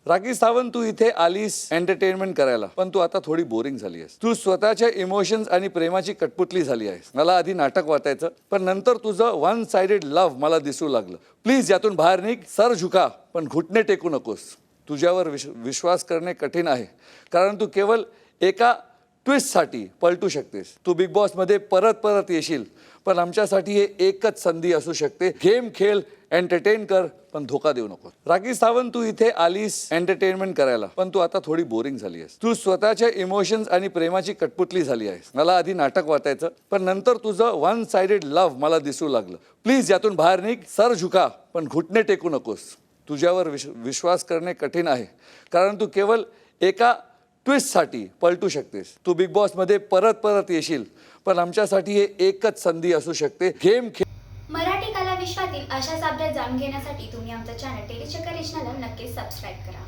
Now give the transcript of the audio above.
राखी सावंत, तू इथे आलीस एंटरटेनमेंट करायला, पण तू आता थोडी बोरिंग झाली आहेस. तू स्वतःच्या इमोशन्स आणि प्रेमाची कटपुतली झाली आहेस. मला आधी नाटक वाटायचं, पण नंतर तुझं वन साइडेड लव्ह मला दिसू लागलं. प्लीज यातून बाहेर निघ. सर झुका, पण घुटणे टेकू नकोस. तुझ्यावर विश्वास करणे कठीण आहे, कारण तू केवळ एका ट्विस्टसाठी पलटू शकतेस. तू बिग बॉसमध्ये परत परत येशील, पण आमच्यासाठी हे एकच संधी असू शकते. गेम खेळ, एंटरटेन कर, पण धोका देऊ नको. राखी सावंत, तू इथे आलीस एंटरटेनमेंट करायला, पण तू आता थोडी बोरिंग झाली आहेस. तू स्वतःच्या इमोशन्स आणि प्रेमाची कटपुतली झाली आहेस. मला आधी नाटक वाटायचं, पण नंतर तुझं वन साइडेड लव्ह मला दिसू लागलं. प्लीज यातून बाहेर निघ. सर झुका, पण घुटणे टेकू नकोस. तुझ्यावर विश्वास करणे कठीण आहे, कारण तू केवळ एका ट्विस्टसाठी पलटू शकतेस. तू बिग बॉसमध्ये परत परत येशील, पण आमच्यासाठी हे एकच संधी असू शकते. गेम खेळ. मराठी कला विश्वातील अशाच अपडेट जाणून घेण्यासाठी तुम्ही आमचं चॅनल टेलीचक्कर रिजनला नक्कीच सबस्क्राईब करा.